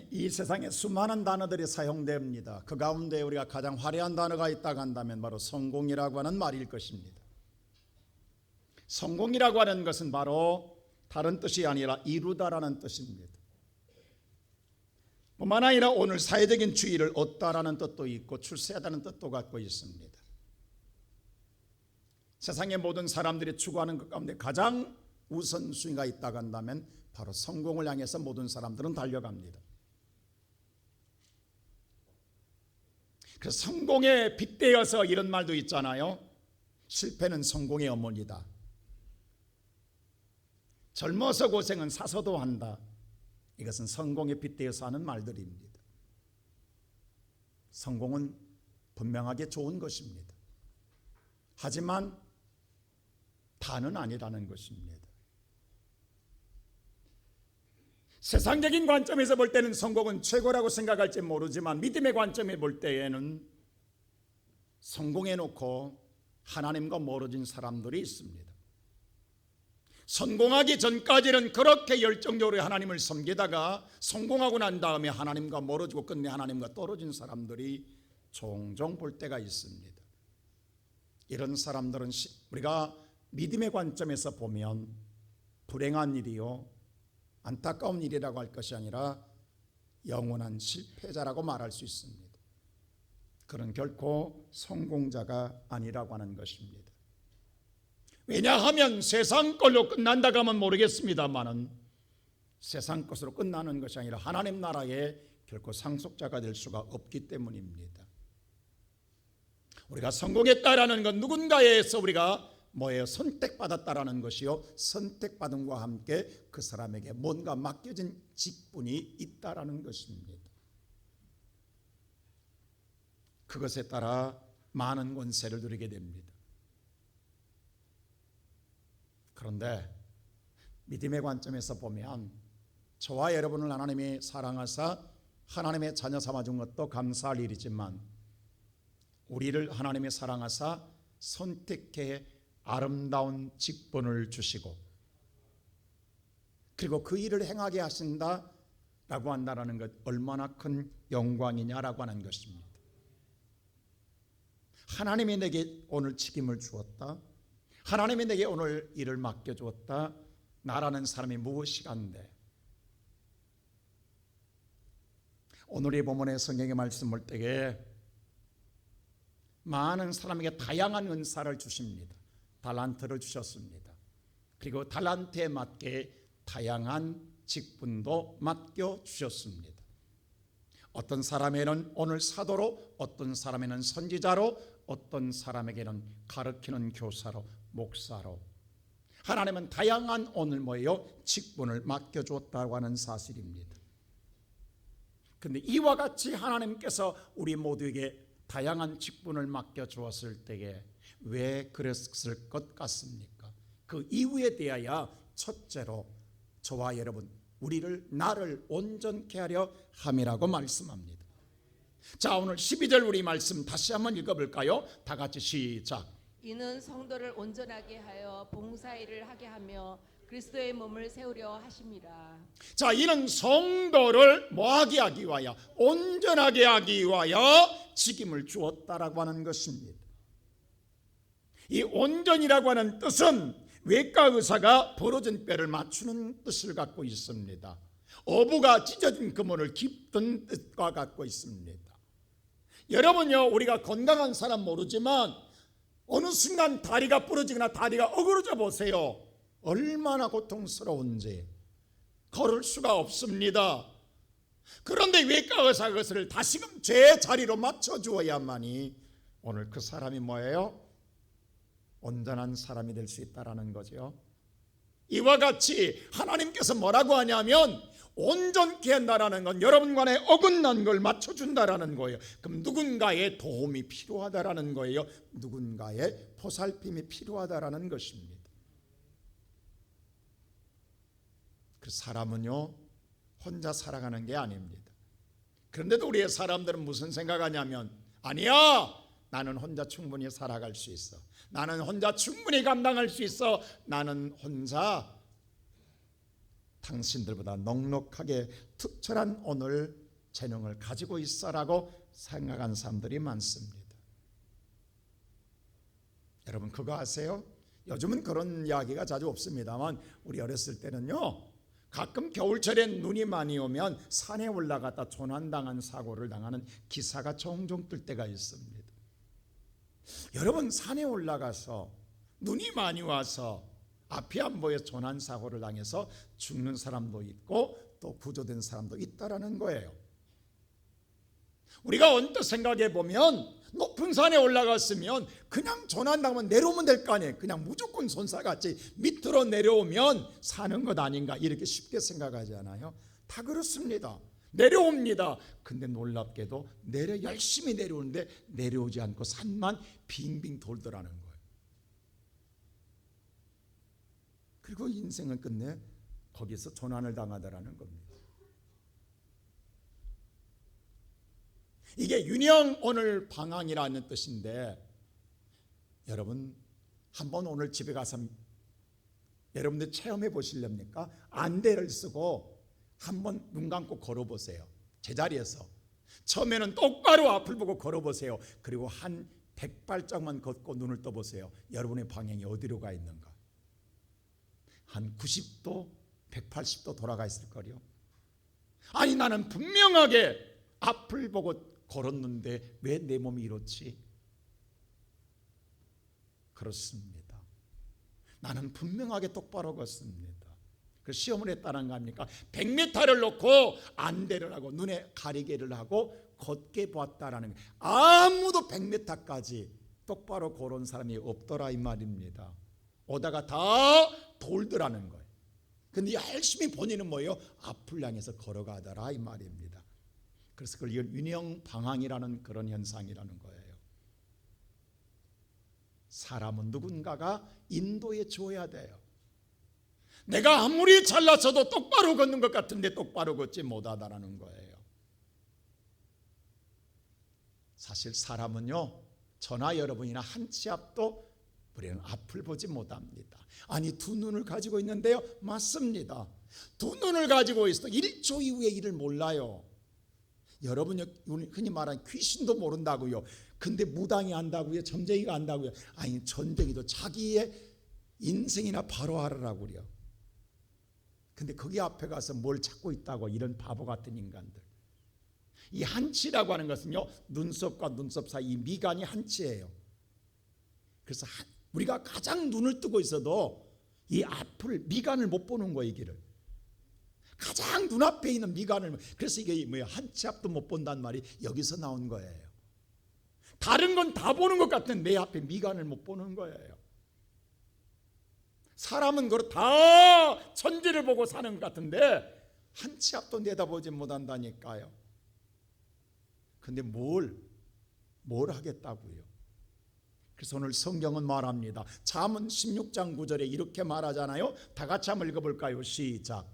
이 세상에 수많은 단어들이 사용됩니다. 그 가운데 우리가 가장 화려한 단어가 있다고 한다면 바로 성공이라고 하는 말일 것입니다. 성공이라고 하는 것은 바로 다른 뜻이 아니라 이루다라는 뜻입니다. 뿐만 아니라 오늘 사회적인 주의를 얻다라는 뜻도 있고 출세하다는 뜻도 갖고 있습니다. 세상의 모든 사람들이 추구하는 것 가운데 가장 우선순위가 있다고 한다면 바로 성공을 향해서 모든 사람들은 달려갑니다. 그래서 성공에 빗대어서 이런 말도 있잖아요. 실패는 성공의 어머니다. 젊어서 고생은 사서도 한다. 이것은 성공에 빗대어서 하는 말들입니다. 성공은 분명하게 좋은 것입니다. 하지만 다는 아니라는 것입니다. 세상적인 관점에서 볼 때는 성공은 최고라고 생각할지 모르지만 믿음의 관점에 볼 때에는 성공해 놓고 하나님과 멀어진 사람들이 있습니다. 성공하기 전까지는 그렇게 열정적으로 하나님을 섬기다가 성공하고 난 다음에 하나님과 멀어지고 끝내 하나님과 떨어진 사람들이 종종 볼 때가 있습니다. 이런 사람들은 우리가 믿음의 관점에서 보면 불행한 일이요 안타까운 일이라고 할 것이 아니라 영원한 실패자라고 말할 수 있습니다. 그는 결코 성공자가 아니라고 하는 것입니다. 왜냐하면 세상 걸로 끝난다고 하면 모르겠습니다만은 세상 것으로 끝나는 것이 아니라 하나님 나라에 결코 상속자가 될 수가 없기 때문입니다. 우리가 성공했다라는 건 누군가에서 우리가 선택받았다라는 것이요 선택받음과 함께 그 사람에게 뭔가 맡겨진 직분이 있다라는 것입니다. 그것에 따라 많은 권세를 누리게 됩니다. 그런데 믿음의 관점에서 보면 저와 여러분을 하나님이 사랑하사 하나님의 자녀 삼아준 것도 감사할 일이지만 우리를 하나님이 사랑하사 선택해 아름다운 직분을 주시고 그리고 그 일을 행하게 하신다라고 한다는 것 얼마나 큰 영광이냐라고 하는 것입니다. 하나님이 내게 오늘 책임을 주었다. 하나님이 내게 오늘 일을 맡겨주었다. 나라는 사람이 무엇이간데 오늘 이 본문의 성경의 말씀 볼 때에 많은 사람에게 다양한 은사를 주십니다. 달란트를 주셨습니다. 그리고 달란트에 맞게 다양한 직분도 맡겨주셨습니다. 어떤 사람에게는 오늘 사도로, 어떤 사람에게는 선지자로, 어떤 사람에게는 가르치는 교사로, 목사로 하나님은 다양한 오늘 직분을 맡겨주었다고 하는 사실입니다. 그런데 이와 같이 하나님께서 우리 모두에게 다양한 직분을 맡겨주었을 때에 왜 그랬을 것 같습니까? 그 이유에 대하여 첫째로 저와 여러분 나를 온전케 하려 함이라고 말씀합니다. 자, 오늘 12절 우리 말씀 다시 한번 읽어볼까요? 다 같이 시작. 이는 성도를 온전하게 하여 봉사일을 하게 하며 그리스도의 몸을 세우려 하심이라. 자, 이는 성도를 뭐하게 하기 위하여 온전하게 하기 위하여 직임을 주었다라고 하는 것입니다. 이 온전이라고 하는 뜻은 외과 의사가 부러진 뼈를 맞추는 뜻을 갖고 있습니다. 어부가 찢어진 그물을 깁는 뜻과 갖고 있습니다. 여러분요, 우리가 건강한 사람 모르지만 어느 순간 다리가 부러지거나 다리가 어그러져 보세요. 얼마나 고통스러운지 걸을 수가 없습니다. 그런데 외과 의사가 그것을 다시금 제 자리로 맞춰주어야만이 오늘 그 사람이 온전한 사람이 될 수 있다는 거죠. 이와 같이 하나님께서 뭐라고 하냐면 온전케 한다라는 건 여러분 간에 어긋난 걸 맞춰준다라는 거예요. 그럼 누군가의 도움이 필요하다라는 거예요. 누군가의 보살핌이 필요하다라는 것입니다. 그 사람은요 혼자 살아가는 게 아닙니다. 그런데도 우리의 사람들은 무슨 생각하냐면 아니야, 나는 혼자 충분히 살아갈 수 있어. 나는 혼자 충분히 감당할 수 있어. 나는 혼자 당신들보다 넉넉하게 특별한 오늘 재능을 가지고 있어라고 생각한 사람들이 많습니다. 여러분 그거 아세요? 요즘은 그런 이야기가 자주 없습니다만 우리 어렸을 때는요, 가끔 겨울철에 눈이 많이 오면 산에 올라갔다 조난당한 사고를 당하는 기사가 종종 뜰 때가 있습니다. 여러분 산에 올라가서 눈이 많이 와서 앞이 안 보여 조난 사고를 당해서 죽는 사람도 있고 또 구조된 사람도 있다라는 거예요. 우리가 언뜻 생각해 보면 높은 산에 올라갔으면 그냥 조난당하면 내려오면 될 거 아니에요. 그냥 무조건 손살같이 밑으로 내려오면 사는 것 아닌가 이렇게 쉽게 생각하지 않아요? 다 그렇습니다. 내려옵니다. 근데 놀랍게도 열심히 내려오는데 내려오지 않고 산만 빙빙 돌더라는 거예요. 그리고 인생을 끝내 거기서 조난을 당하더라는 겁니다. 이게 유령 오늘 방황이라는 뜻인데, 여러분 한번 오늘 집에 가서 여러분들 체험해 보시렵니까? 안대를 쓰고 한번 눈 감고 걸어보세요. 제자리에서 처음에는 똑바로 앞을 보고 걸어보세요. 그리고 한 100발짝만 걷고 눈을 떠보세요. 여러분의 방향이 어디로 가 있는가? 한 90도, 180도 돌아가 있을 거요. 아니 나는 분명하게 앞을 보고 걸었는데 왜 내 몸이 이렇지? 그렇습니다. 나는 분명하게 똑바로 걷습니다. 그 시험을 했다는 거 아닙니까? 100m를 놓고 안대를 하고 눈에 가리개를 하고 걷게 보았다라는 거예요. 아무도 100m까지 똑바로 걸은 사람이 없더라 이 말입니다. 오다가 다 돌더라는 거예요. 근데 열심히 본인은 뭐예요? 앞을 향해서 걸어가더라 이 말입니다. 그래서 그걸 유령 방황이라는 그런 현상이라는 거예요. 사람은 누군가가 인도해 줘야 돼요. 내가 아무리 잘났어도 똑바로 걷는 것 같은데 똑바로 걷지 못하다라는 거예요. 사실 사람은요, 저나 여러분이나 한 치 앞도 우리는 앞을 보지 못합니다. 아니 두 눈을 가지고 있는데요, 맞습니다. 두 눈을 가지고 있어도 1초 이후의 일을 몰라요. 여러분이 흔히 말하는 귀신도 모른다고요. 근데 무당이 안다고요? 점쟁이가 안다고요? 아니 점쟁이도 자기의 인생이나 바로 알으라고요. 근데 거기 앞에 가서 뭘 찾고 있다고, 이런 바보 같은 인간들. 이 한치라고 하는 것은요, 눈썹과 눈썹 사이 이 미간이 한치예요. 그래서 우리가 가장 눈을 뜨고 있어도 이 앞을, 미간을 못 보는 거예요. 이 길을 가장 눈앞에 있는 미간을, 그래서 이게 뭐야, 한치 앞도 못 본다는 말이 여기서 나온 거예요. 다른 건 다 보는 것 같은 내 앞에 미간을 못 보는 거예요. 사람은 그걸 다 천지를 보고 사는 것 같은데 한치 앞도 내다보지 못한다니까요. 근데 뭘 하겠다고요? 그래서 오늘 성경은 말합니다. 잠언 16장 9절에 이렇게 말하잖아요. 다 같이 한번 읽어볼까요? 시작.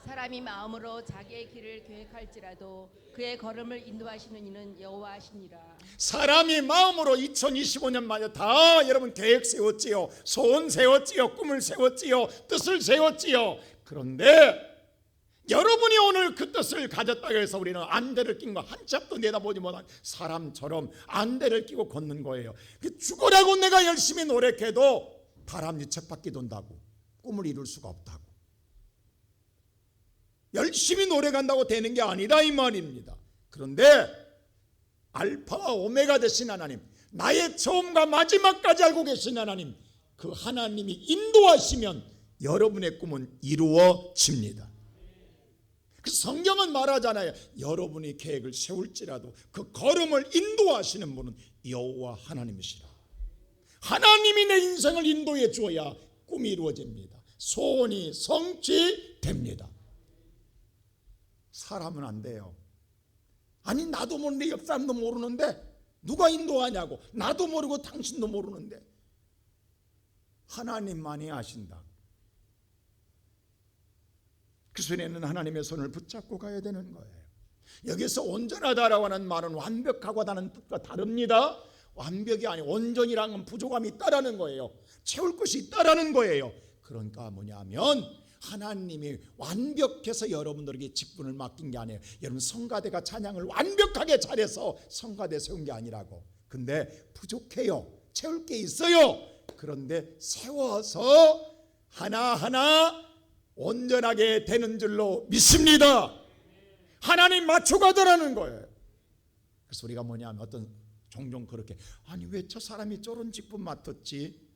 사람이 마음으로 자기의 길을 계획할지라도 그의 걸음을 인도하시는 이는 여호와시니라. 사람이 마음으로 2025년 만에 다 여러분 계획 세웠지요. 소원 세웠지요. 꿈을 세웠지요. 뜻을 세웠지요. 그런데 여러분이 오늘 그 뜻을 가졌다고 해서 우리는 안대를 낀 거 한치 앞도 내다보지 못한 사람처럼 안대를 끼고 걷는 거예요. 죽으라고 내가 열심히 노력해도 바람이 쳇바퀴 돈다고 꿈을 이룰 수가 없다고. 열심히 노력한다고 되는 게 아니다 이 말입니다. 그런데 알파와 오메가 되신 하나님, 나의 처음과 마지막까지 알고 계신 하나님, 그 하나님이 인도하시면 여러분의 꿈은 이루어집니다. 그 성경은 말하잖아요. 여러분이 계획을 세울지라도 그 걸음을 인도하시는 분은 여호와 하나님이시라. 하나님이 내 인생을 인도해 주어야 꿈이 이루어집니다. 소원이 성취됩니다. 사람은 안 돼요. 아니 나도 모르는데 옆 사람도 모르는데 누가 인도하냐고. 나도 모르고 당신도 모르는데 하나님만이 아신다. 그 손에는 하나님의 손을 붙잡고 가야 되는 거예요. 여기서 온전하다라고 하는 말은 완벽하다는 뜻과 다릅니다. 완벽이 아니고 온전이라는 건 부족함이 있다라는 거예요. 채울 것이 있다라는 거예요. 그러니까 뭐냐면 하나님이 완벽해서 여러분들에게 직분을 맡긴 게 아니에요. 여러분 성가대가 찬양을 완벽하게 잘해서 성가대 세운 게 아니라고. 근데 부족해요. 채울 게 있어요. 그런데 세워서 하나하나 온전하게 되는 줄로 믿습니다. 하나님 맞춰가더라는 거예요. 그래서 우리가 뭐냐면 종종 그렇게 아니 왜 저 사람이 저런 직분 맡았지?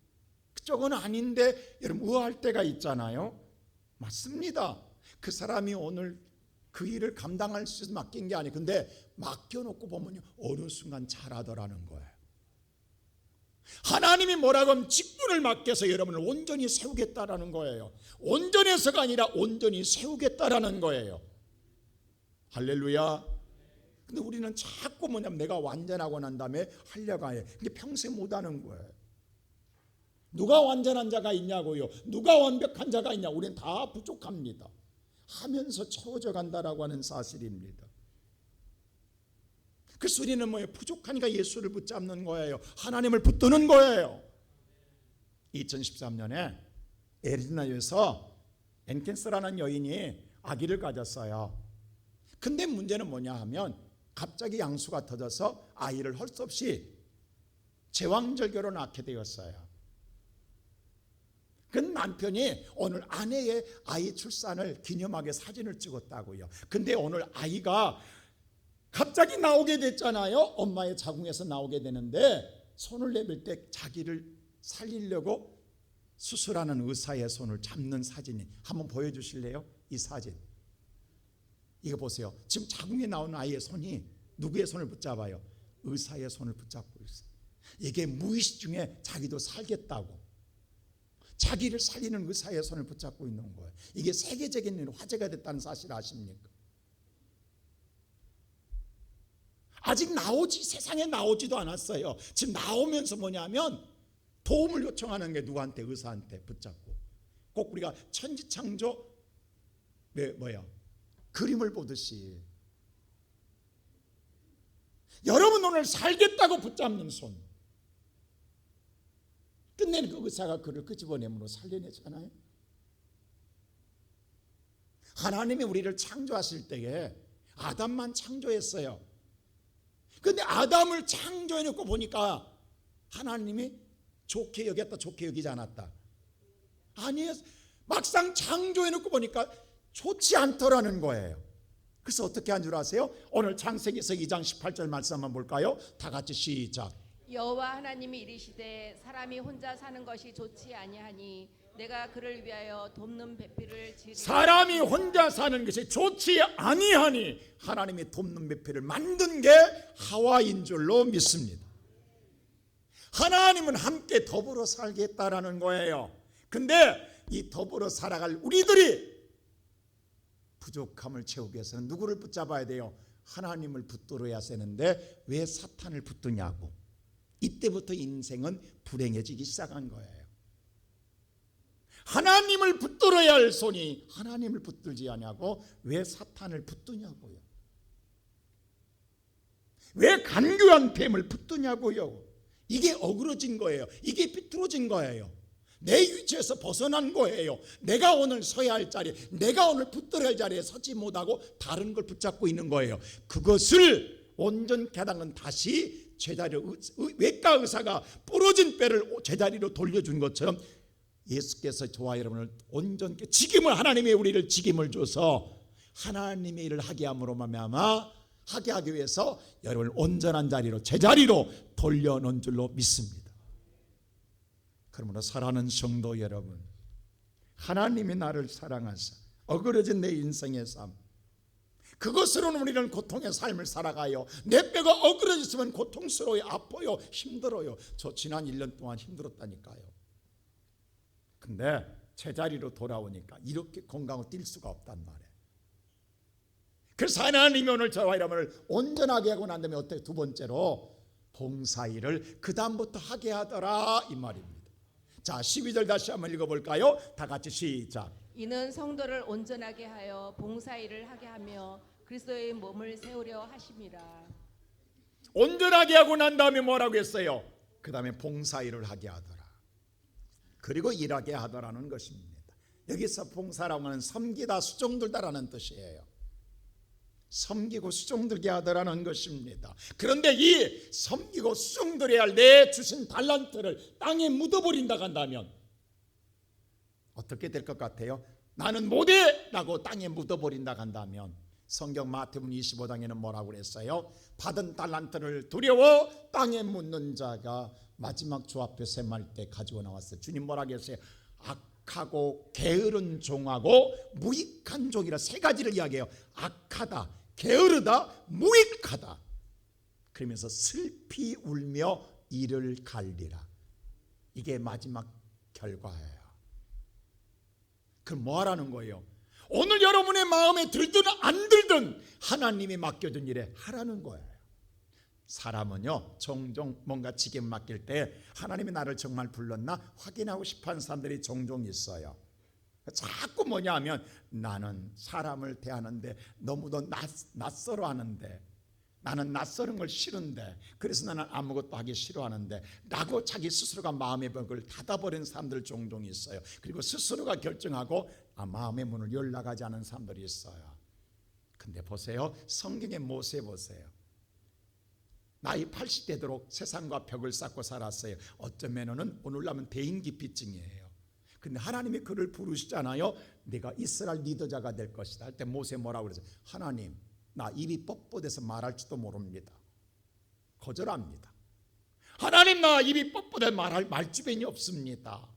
저건 아닌데 여러분 의아할 때가 있잖아요. 맞습니다. 그 사람이 오늘 그 일을 감당할 수 있어서 맡긴 게 아니에요. 근데 맡겨놓고 보면 어느 순간 잘하더라는 거예요. 하나님이 뭐라고 하면 직분을 맡겨서 여러분을 온전히 세우겠다라는 거예요. 온전해서가 아니라 온전히 세우겠다라는 거예요. 할렐루야. 근데 우리는 자꾸 뭐냐면 내가 완전하고 난 다음에 하려고 해. 근데 평생 못하는 거예요. 누가 완전한 자가 있냐고요. 누가 완벽한 자가 있냐. 우리는 다 부족합니다. 하면서 채워져 간다라고 하는 사실입니다. 그 소리는 뭐예요? 부족하니까 예수를 붙잡는 거예요. 하나님을 붙드는 거예요. 2013년에 애리조나주에서 앤켄스라는 여인이 아기를 가졌어요. 근데 문제는 뭐냐 하면 갑자기 양수가 터져서 아이를 할 수 없이 제왕절개로 낳게 되었어요. 그 남편이 오늘 아내의 아이 출산을 기념하게 사진을 찍었다고요. 근데 오늘 아이가 갑자기 나오게 됐잖아요. 엄마의 자궁에서 나오게 되는데 손을 내밀 때 자기를 살리려고 수술하는 의사의 손을 잡는 사진이 한번 보여주실래요? 이 사진 이거 보세요. 지금 자궁에 나오는 아이의 손이 누구의 손을 붙잡아요? 의사의 손을 붙잡고 있어요. 이게 무의식 중에 자기도 살겠다고 자기를 살리는 의사의 손을 붙잡고 있는 거예요. 이게 세계적인 화제가 됐다는 사실 아십니까? 아직 세상에 나오지도 않았어요. 지금 나오면서 뭐냐면 도움을 요청하는 게 누구한테? 의사한테 붙잡고. 꼭 우리가 천지창조 그림을 보듯이 여러분 오늘 살겠다고 붙잡는 손. 끝내는 그 의사가 그를 끄집어내므로 살려내잖아요. 하나님이 우리를 창조하실 때에 아담만 창조했어요. 근데 아담을 창조해놓고 보니까 하나님이 좋게 여겼다, 좋게 여기지 않았다. 아니에요. 막상 창조해놓고 보니까 좋지 않더라는 거예요. 그래서 어떻게 한 줄 아세요? 오늘 창세기서 2장 18절 말씀 한번 볼까요? 다 같이 시작. 여호와 하나님이 이르시되 사람이 혼자 사는 것이 좋지 아니하니 내가 그를 위하여 돕는 배필을 지으리라. 사람이 혼자 사는 것이 좋지 아니하니 하나님이 돕는 배필을 만든 게 하와인 줄로 믿습니다. 하나님은 함께 더불어 살겠다라는 거예요. 근데 이 더불어 살아갈 우리들이 부족함을 채우기 위해서는 누구를 붙잡아야 돼요? 하나님을 붙들어야 되는데 왜 사탄을 붙드냐고. 이때부터 인생은 불행해지기 시작한 거예요. 하나님을 붙들어야 할 손이 하나님을 붙들지 않냐고. 왜 사탄을 붙드냐고요. 왜 간교한 뱀을 붙드냐고요. 이게 어그러진 거예요. 이게 비뚤어진 거예요. 내 위치에서 벗어난 거예요. 내가 오늘 서야 할 자리, 내가 오늘 붙들어야 할 자리에 서지 못하고 다른 걸 붙잡고 있는 거예요. 그것을 온전케 하다는 다시 제자리로, 외과 의사가 부러진 뼈를 제자리로 돌려준 것처럼 예수께서 저와 여러분을 온전케 직임을, 하나님의 우리를 직임을 줘서 하나님의 일을 하게 함으로 말미암아 하게 하기 위해서 여러분을 온전한 자리로, 제자리로 돌려놓은 줄로 믿습니다. 그러므로 사랑하는 성도 여러분, 하나님이 나를 사랑하사 어그러진 내 인생의 삶, 그것으로는 우리는 고통의 삶을 살아가요. 내 뼈가 어그러졌으면 고통스러워요, 아파요, 힘들어요. 저 지난 1년 동안 힘들었다니까요. 근데 제자리로 돌아오니까 이렇게 건강을 뛸 수가 없단 말이에요. 그래서 하나님이 오늘 저와 여러분을 온전하게 하고 난 다음에 어떻게 두 번째로 봉사일을 그 다음부터 하게 하더라 이 말입니다. 자, 12절 다시 한번 읽어볼까요? 다 같이 시작. 이는 성도를 온전하게 하여 봉사일을 하게 하며 그리스도의 몸을 세우려 하심이라. 온전하게 하고 난 다음에 뭐라고 했어요? 그 다음에 봉사일을 하게 하더라. 그리고 일하게 하더라는 것입니다. 여기서 봉사라고 하는 섬기다 수종들다라는 뜻이에요. 섬기고 수종들게 하더라는 것입니다. 그런데 이 섬기고 수종들어야 할 내 주신 달란트를 땅에 묻어버린다 한다면 어떻게 될 것 같아요? 나는 못해! 라고 땅에 묻어버린다 한다면 성경 마태복음 25장에는 뭐라고 그랬어요? 받은 달란트를 두려워 땅에 묻는 자가 마지막 주 앞에 셈할 때 가지고 나왔어요. 주님 뭐라고 했어요? 악하고 게으른 종하고 무익한 종이라 세 가지를 이야기해요. 악하다, 게으르다, 무익하다. 그러면서 슬피 울며 이를 갈리라. 이게 마지막 결과예요. 그럼 뭐 하라는 거예요? 오늘 여러분의 마음에 들든 안 들든 하나님이 맡겨준 일에 하라는 거예요. 사람은요 종종 뭔가 직임 맡길 때 하나님이 나를 정말 불렀나 확인하고 싶어하는 사람들이 종종 있어요. 자꾸 뭐냐 하면 나는 사람을 대하는데 너무도 낯설어 하는데, 나는 낯설은 걸 싫은데, 그래서 나는 아무것도 하기 싫어하는데 라고 자기 스스로가 마음의 벽을 닫아버린 사람들 종종 있어요. 그리고 스스로가 결정하고 마음의 문을 열나가지 않은 사람들이 있어요. 근데 보세요, 성경의 모세 보세요. 나이 80대 되도록 세상과 벽을 쌓고 살았어요. 어쩌면은 오늘날은 대인기피증이에요. 근데 하나님이 그를 부르시잖아요. 내가 이스라엘 리더자가 될 것이다 할 때 모세 뭐라고 그랬어요? 하나님, 나 입이 뻣뻣해서 말할지도 모릅니다. 거절합니다. 하나님, 나 입이 뻣뻣해 말할 말주변이 없습니다.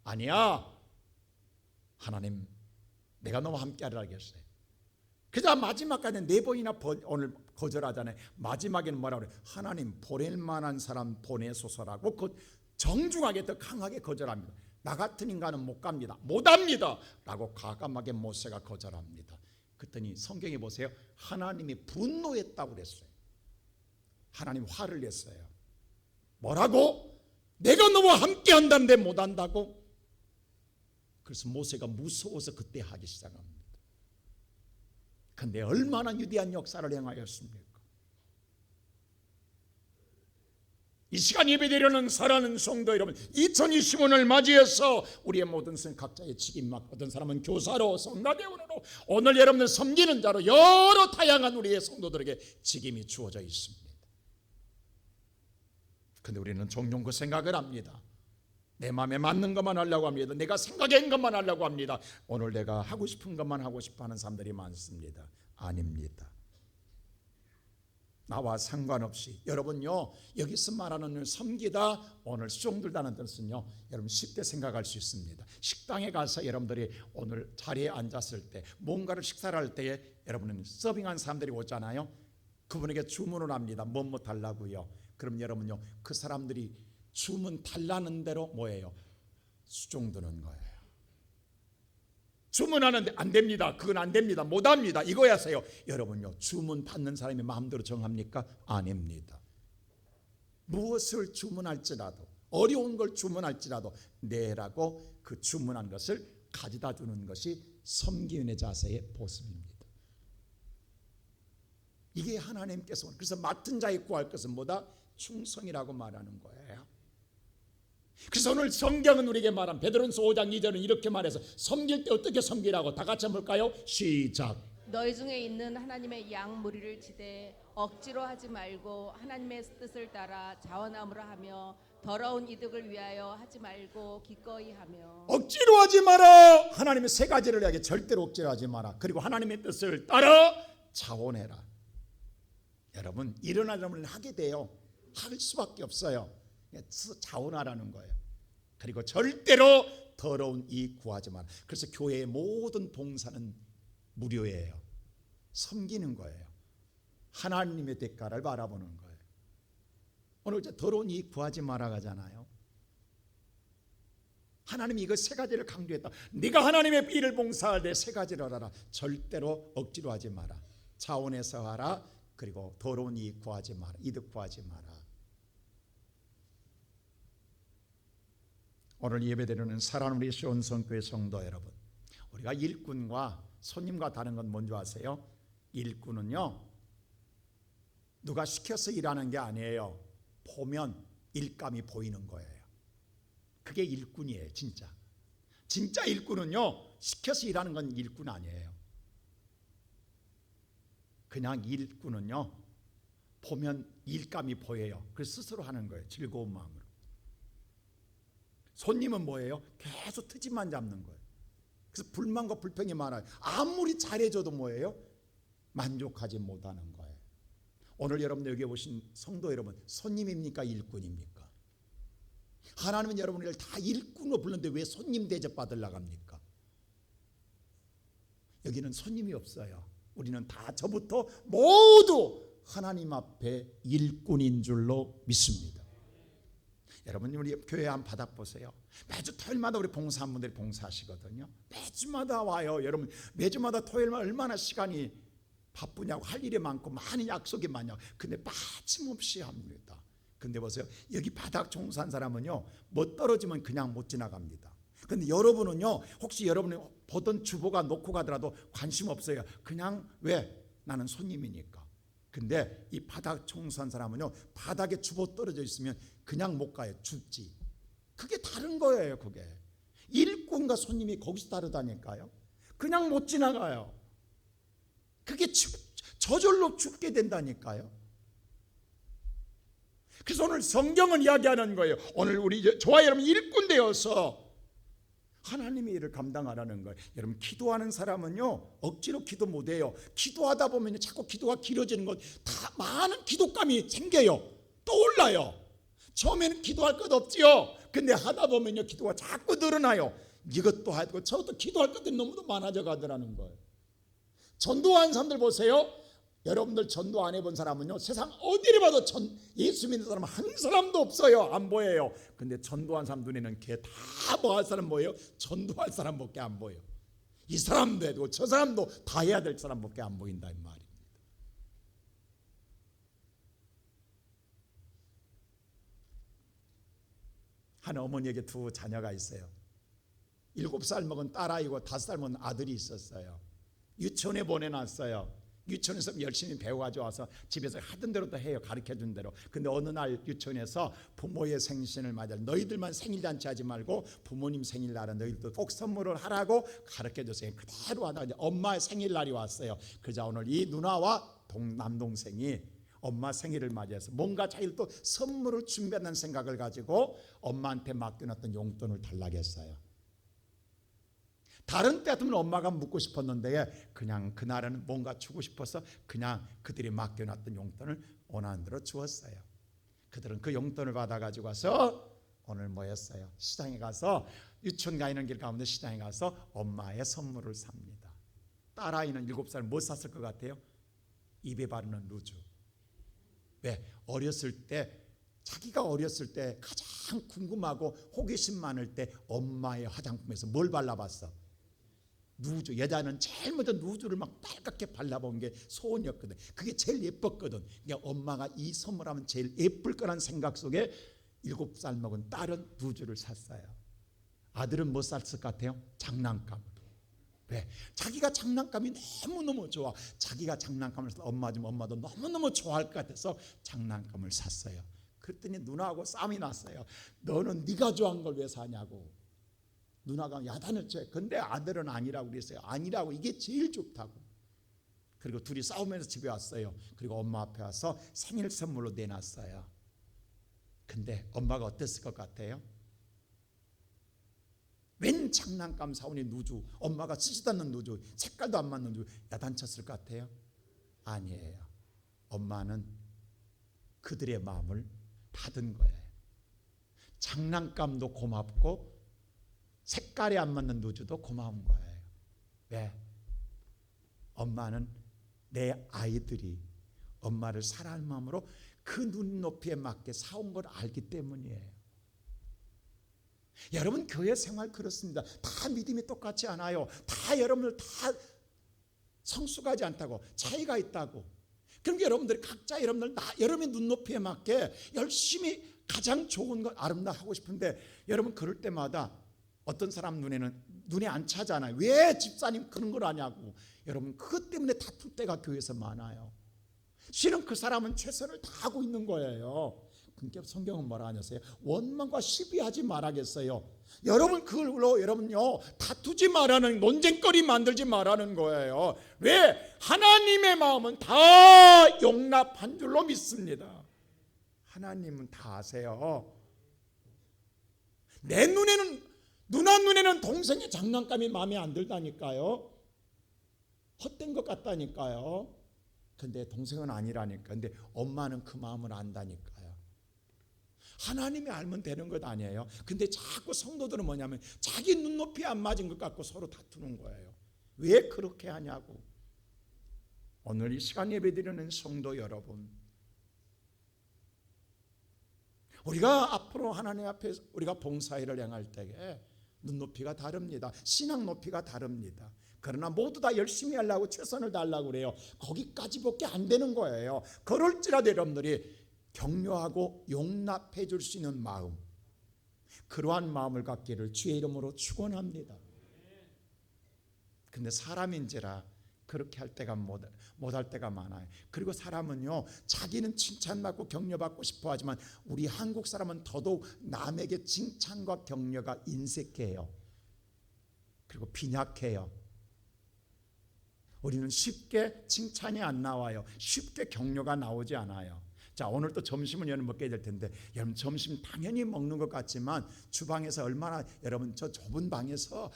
아니야, 하나님, 내가 너무 함께하리라 하겠어요. 그자 마지막까지 4번이나 오늘 거절하잖아요. 마지막에는 뭐라고 그래요? 하나님, 보낼 만한 사람 보내소서라고 그 정중하게 더 강하게 거절합니다. 나 같은 인간은 못 갑니다. 못 합니다 라고 과감하게 모세가 거절합니다. 그랬더니 성경에 보세요. 하나님이 분노했다고 그랬어요. 하나님 화를 냈어요. 뭐라고? 내가 너와 함께 한다는데 못 한다고? 그래서 모세가 무서워서 그때 하기 시작합니다. 근데 얼마나 위대한 역사를 행하였습니까? 이 시간 예배드리는 사랑하는 성도 여러분, 2025년을 맞이해서 우리의 모든 성 각자의 직임, 어떤 사람은 교사로, 성가대원으로, 오늘 여러분들 섬기는 자로 여러 다양한 우리의 성도들에게 직임이 주어져 있습니다. 근데 우리는 종종 그 생각을 합니다. 내 마음에 맞는 것만 하려고 합니다. 내가 생각한 것만 하려고 합니다. 오늘 내가 하고 싶은 것만 하고 싶어 하는 사람들이 많습니다. 아닙니다. 나와 상관없이 여러분요, 여기서 말하는 섬기다, 오늘 수종들다는 뜻은요, 여러분 쉽게 생각할 수 있습니다. 식당에 가서 여러분들이 오늘 자리에 앉았을 때 뭔가를 식사를 할 때에 여러분은 서빙한 사람들이 오잖아요. 그분에게 주문을 합니다. 뭐 달라고요. 그럼 여러분요, 그 사람들이 주문 달라는 대로 뭐예요? 수종드는 거예요. 주문하는데 안 됩니다. 그건 안 됩니다. 못 합니다. 이거야세요. 여러분요, 주문 받는 사람이 마음대로 정합니까? 아닙니다. 무엇을 주문할지라도, 어려운 걸 주문할지라도 내라고 그 주문한 것을 가져다 주는 것이 섬기는 자세의 모습입니다. 이게 하나님께서, 그래서 맡은 자에 구할 것은 뭐다? 충성이라고 말하는 거예요. 그래서 오늘 성경은 우리에게 말한 베드로전서 5장 2절은 이렇게 말해서 섬길 때 어떻게 섬기라고 다 같이 한번 볼까요? 시작. 너희 중에 있는 하나님의 양 무리를 치되 억지로 하지 말고 하나님의 뜻을 따라 자원함으로 하며 더러운 이득을 위하여 하지 말고 기꺼이 하며. 억지로 하지 마라. 하나님의 세 가지를 이야기해. 절대로 억지로 하지 마라. 그리고 하나님의 뜻을 따라 자원해라. 여러분, 일어나려면 하게 돼요. 할 수밖에 없어요. 자원하라는 거예요. 그리고 절대로 더러운 이익 구하지 마라. 그래서 교회의 모든 봉사는 무료예요. 섬기는 거예요. 하나님의 대가를 바라보는 거예요. 오늘 이제 더러운 이익 구하지 마라 가잖아요. 하나님이 이거 세 가지를 강조했다. 네가 하나님의 일을 봉사할 때 세 가지를 하라. 절대로 억지로 하지 마라. 자원해서 하라. 그리고 더러운 이익 구하지 마라. 이득 구하지 마라. 오늘 예배드리는 사랑하는 우리 시온성교회 성도 여러분, 우리가 일꾼과 손님과 다른 건 뭔지 아세요? 일꾼은요, 누가 시켜서 일하는 게 아니에요. 보면 일감이 보이는 거예요. 그게 일꾼이에요, 진짜. 진짜 일꾼은요, 시켜서 일하는 건 일꾼 아니에요. 그냥 일꾼은요, 보면 일감이 보여요. 그래서 스스로 하는 거예요. 즐거운 마음으로. 손님은 뭐예요? 계속 트집만 잡는 거예요. 그래서 불만과 불평이 많아요. 아무리 잘해줘도 뭐예요? 만족하지 못하는 거예요. 오늘 여러분 여기 오신 성도 여러분, 손님입니까? 일꾼입니까? 하나님은 여러분을 다 일꾼으로 불렀는데 왜 손님 대접 받으려고 합니까? 여기는 손님이 없어요. 우리는 다 저부터 모두 하나님 앞에 일꾼인 줄로 믿습니다. 여러분, 우리 교회 한 바닥 보세요. 매주 토요일마다 우리 봉사분들이 봉사하시거든요. 매주마다 와요. 여러분, 매주마다 토요일마다 얼마나 시간이 바쁘냐고, 할 일이 많고 많은 약속이 많냐고. 근데 빠짐없이 합니다. 근데 보세요, 여기 바닥 종사한 사람은요, 뭐 떨어지면 그냥 못 지나갑니다. 근데 여러분은요, 혹시 여러분이 보던 주보가 놓고 가더라도 관심 없어요. 그냥 왜? 나는 손님이니까. 근데 이 바닥 청소한 사람은요, 바닥에 주보 떨어져 있으면 그냥 못 가요. 죽지. 그게 다른 거예요. 그게 일꾼과 손님이 거기서 다르다니까요. 그냥 못 지나가요. 그게 저절로 죽게 된다니까요. 그래서 오늘 성경은 이야기하는 거예요. 오늘 우리 저와 여러분 일꾼 되어서 하나님의 일을 감당하라는 거예요. 여러분, 기도하는 사람은요, 억지로 기도 못해요. 기도하다 보면 자꾸 기도가 길어지는 것, 다 많은 기도감이 생겨요. 떠올라요. 처음에는 기도할 것 없지요. 근데 하다 보면요, 기도가 자꾸 늘어나요. 이것도 하고 저것도 기도할 것들이 너무도 많아져 가더라는 거예요. 전도하는 사람들 보세요. 여러분들 전도 안 해본 사람은요, 세상 어디를 봐도 예수 믿는 사람 한 사람도 없어요. 안 보여요. 근데 전도한 사람 눈에는 걔 다 뭐 할 사람 뭐예요? 전도할 사람밖에 안 보여. 이 사람도 해도 저 사람도 다 해야 될 사람밖에 안 보인다 이 말입니다. 한 어머니에게 두 자녀가 있어요. 7살 먹은 딸아이고 5살 먹은 아들이 있었어요. 유치원에 보내놨어요. 유치원에서 열심히 배워가지고 와서 집에서 하던 대로 또 해요. 가르쳐준 대로. 근데 어느 날 유치원에서 부모의 생신을 맞아, 너희들만 생일잔치 하지 말고 부모님 생일날은 너희들도 꼭 선물을 하라고 가르쳐줬어요. 그대로 하다가 이제 엄마의 생일날이 왔어요. 그자 오늘 이 누나와 남동생이 엄마 생일을 맞이해서 뭔가 자기를 또 선물을 준비한다는 생각을 가지고 엄마한테 맡겨놨던 용돈을 달라고 했어요. 다른 때 같으면 엄마가 묻고 싶었는데 그냥 그날은 뭔가 주고 싶어서 그냥 그들이 맡겨놨던 용돈을 원하는 대로 주었어요. 그들은 그 용돈을 받아가지고 와서 오늘 뭐였어요? 시장에 가서, 유치원 가 있는 길 가운데 시장에 가서 엄마의 선물을 삽니다. 딸아이는 7살 뭐 샀을 것 같아요? 입에 바르는 루즈. 왜? 어렸을 때, 자기가 어렸을 때 가장 궁금하고 호기심 많을 때 엄마의 화장품에서 뭘 발라봤어? 누즈. 여자는 제일 먼저 누즈를 막 빨갛게 발라본 게 소원이었거든. 그게 제일 예뻤거든. 그러니까 엄마가 이 선물하면 제일 예쁠 거란 생각 속에 7살 먹은 딸은 누즈를 샀어요. 아들은 뭐 샀을 것 같아요? 장난감. 왜? 자기가 장난감이 너무너무 좋아. 자기가 장난감을 사서 엄마 좀 엄마도 너무너무 좋아할 것 같아서 장난감을 샀어요. 그랬더니 누나하고 싸움이 났어요. 너는 네가 좋아한 걸 왜 사냐고. 누나가 야단을 쳐요. 근데 아들은 아니라고 그랬어요. 아니라고, 이게 제일 좋다고. 그리고 둘이 싸우면서 집에 왔어요. 그리고 엄마 앞에 와서 생일 선물로 내놨어요. 근데 엄마가 어땠을 것 같아요? 웬 장난감 사오니 누즈, 엄마가 쓰지도 않는 누즈, 색깔도 안 맞는 누즈, 야단쳤을 것 같아요? 아니에요. 엄마는 그들의 마음을 받은 거예요. 장난감도 고맙고 색깔이 안 맞는 누즈도 고마운 거예요. 왜? 엄마는 내 아이들이 엄마를 사랑하는 마음으로 그 눈높이에 맞게 사온 걸 알기 때문이에요. 여러분, 교회 생활 그렇습니다. 다 믿음이 똑같지 않아요. 다 여러분들 다 성숙하지 않다고, 차이가 있다고. 그러니까 여러분들이 각자 여러분의 눈높이에 맞게 열심히 가장 좋은 걸 아름다워하고 싶은데, 여러분 그럴 때마다 어떤 사람 눈에 안 차잖아요. 왜 집사님 그런 걸 하냐고. 여러분, 그것 때문에 다툴 때가 교회에서 많아요. 실은 그 사람은 최선을 다하고 있는 거예요. 그러니까 성경은 뭐라 하냐세요? 원망과 시비하지 말라겠어요. 여러분 그걸로 여러분요 다투지 말라는, 논쟁거리 만들지 말라는 거예요. 왜? 하나님의 마음은 다 용납한 줄로 믿습니다. 하나님은 다 아세요. 내 눈에는, 누나 눈에는 동생의 장난감이 마음에 안 들다니까요. 헛된 것 같다니까요. 근데 동생은 아니라니까. 근데 엄마는 그 마음을 안다니까요. 하나님이 알면 되는 것 아니에요. 근데 자꾸 성도들은 뭐냐면 자기 눈높이에 안 맞은 것 같고 서로 다투는 거예요. 왜 그렇게 하냐고. 오늘 이 시간 예배드리는 성도 여러분, 우리가 앞으로 하나님 앞에 우리가 봉사일을 행할 때에 눈높이가 다릅니다. 신앙 높이가 다릅니다. 그러나 모두 다 열심히 하려고 최선을 다하려고 그래요. 거기까지밖에 안 되는 거예요. 그럴지라도 여러분들이 격려하고 용납해 줄 수 있는 마음, 그러한 마음을 갖기를 주의 이름으로 축원합니다. 근데 사람인지라 그렇게 할 때가 못할 때가 많아요. 그리고 사람은요 자기는 칭찬받고 격려받고 싶어 하지만 우리 한국 사람은 더더욱 남에게 칭찬과 격려가 인색해요. 그리고 빈약해요. 우리는 쉽게 칭찬이 안 나와요. 쉽게 격려가 나오지 않아요. 자, 오늘 또 점심은 여러분 먹게 될 텐데, 여러분 점심 당연히 먹는 것 같지만 주방에서 얼마나 여러분 저 좁은 방에서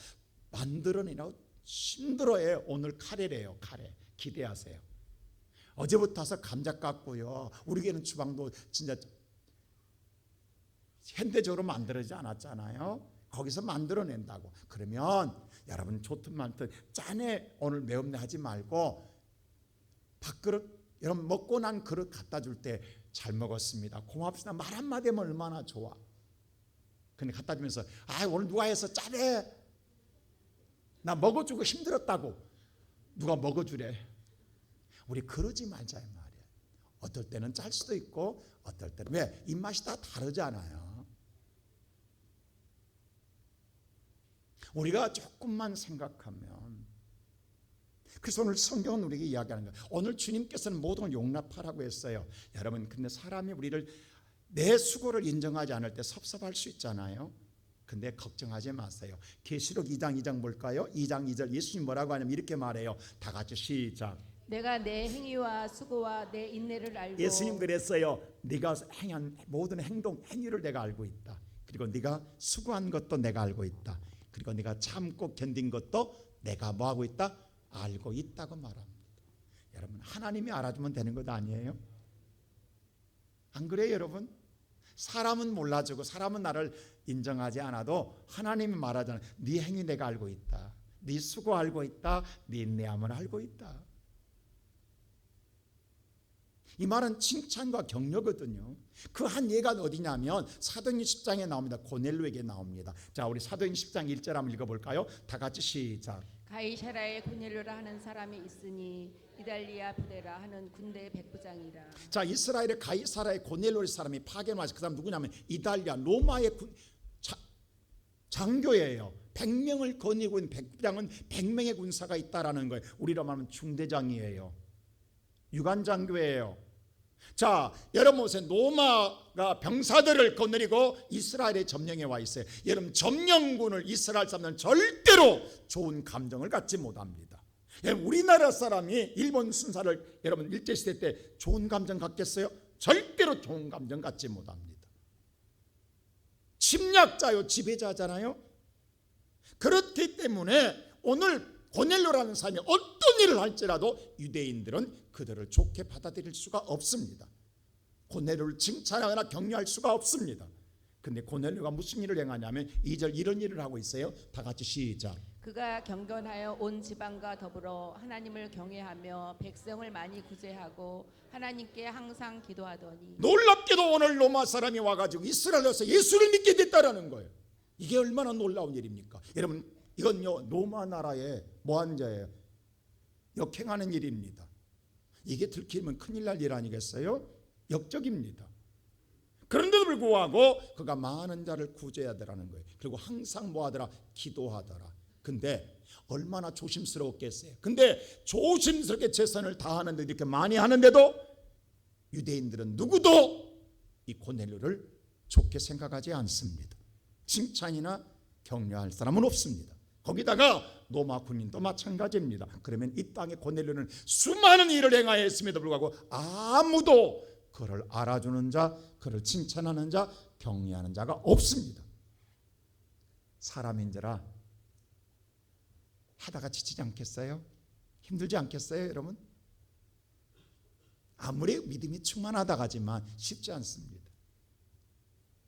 만들어내라고 힘들어요. 오늘 카레래요. 카레 기대하세요. 어제부터 와서 감자 깎고요. 우리 교회는 주방도 진짜 현대적으로 만들어지지 않았잖아요. 거기서 만들어낸다고. 그러면 여러분 좋든 많든 짠해 오늘 매운내 하지 말고 밥그릇 여러분 먹고 난 그릇 갖다 줄 때 잘 먹었습니다, 고맙습니다 말 한마디 하면 얼마나 좋아. 근데 갖다 주면서 오늘 누가 해서 짜래, 나 먹어주고 힘들었다고 누가 먹어주래. 우리 그러지 말자 이 말이야. 어떨 때는 짤 수도 있고 어떨 때는, 왜? 입맛이 다 다르잖아요. 우리가 조금만 생각하면, 그래서 오늘 성경은 우리에게 이야기하는 거예요. 오늘 주님께서는 모든 걸 용납하라고 했어요. 여러분 근데 사람이 우리를 내 수고를 인정하지 않을 때 섭섭할 수 있잖아요. 근데 걱정하지 마세요. 계시록 2장 2장 볼까요? 2장 2절 예수님 뭐라고 하냐면 이렇게 말해요. 다 같이 시작. 내가 내 행위와 수고와 내 인내를 알고. 예수님 그랬어요. 네가 행한 모든 행동 행위를 내가 알고 있다. 그리고 네가 수고한 것도 내가 알고 있다. 그리고 네가 참고 견딘 것도 내가 뭐하고 있다? 알고 있다고 말합니다. 여러분 하나님이 알아주면 되는 것 아니에요? 안 그래요 여러분? 사람은 몰라주고 사람은 나를 인정하지 않아도 하나님이 말하잖아요. 네 행위 내가 알고 있다. 네 수고 알고 있다. 네 인내함을 알고 있다. 이 말은 칭찬과 격려거든요. 그 한 예가 어디냐면 사도행전 10장에 나옵니다. 고넬료에게 나옵니다. 자, 우리 사도행전 10장 1절 한번 읽어볼까요? 다 같이 시작. 가이사라에 고넬료라 하는 사람이 있으니 이달리아 부대라 하는 군대 백부장이라. 자, 이스라엘의 가이사라의 고넬료의 사람이 파견 와서 그 사람 누구냐면 이달리아 로마의 장교예요. 100명을 거느리고 있는 백부장은 100명의 군사가 있다라는 거예요. 우리로 말하면 중대장이에요. 유관장교예요. 자, 여러분 보세요. 로마가 병사들을 거느리고 이스라엘의 점령에 와 있어요. 여러분 점령군을 이스라엘 사람들은 절대로 좋은 감정을 갖지 못합니다. 여러분 우리나라 사람이 일본 순사를 여러분 일제시대 때 좋은 감정 갖겠어요? 절대로 좋은 감정 갖지 못합니다. 침략자요, 지배자잖아요. 그렇기 때문에 오늘 고넬료라는 사람이 어떤 일을 할지라도 유대인들은 그들을 좋게 받아들일 수가 없습니다. 고넬료를 칭찬하거나 격려할 수가 없습니다. 근데 고넬료가 무슨 일을 행하냐면 2절 이런 일을 하고 있어요. 다 같이 시작. 그가 경건하여 온 지방과 더불어 하나님을 경외하며 백성을 많이 구제하고 하나님께 항상 기도하더니. 놀랍게도 오늘 로마 사람이 와가지고 이스라엘에서 예수를 믿게 됐다라는 거예요. 이게 얼마나 놀라운 일입니까? 여러분 이건요 로마 나라의 뭐하는 자예요? 역행하는 일입니다. 이게 들키면 큰일 날 일 아니겠어요? 역적입니다. 그런데도 불구하고 그가 많은 자를 구제하더라는 거예요. 그리고 항상 뭐하더라? 기도하더라. 근데 얼마나 조심스러웠겠어요. 근데 조심스럽게 최선을 다하는데 이렇게 많이 하는데도 유대인들은 누구도 이 고넬료를 좋게 생각하지 않습니다. 칭찬이나 격려할 사람은 없습니다. 거기다가 로마 군인도 마찬가지입니다. 그러면 이 땅에 고넬료는 수많은 일을 행하였음에도 불구하고 아무도 그를 알아주는 자, 그를 칭찬하는 자, 격려하는 자가 없습니다. 사람인지라 하다가 지치지 않겠어요? 힘들지 않겠어요, 여러분? 아무리 믿음이 충만하다가지만 쉽지 않습니다.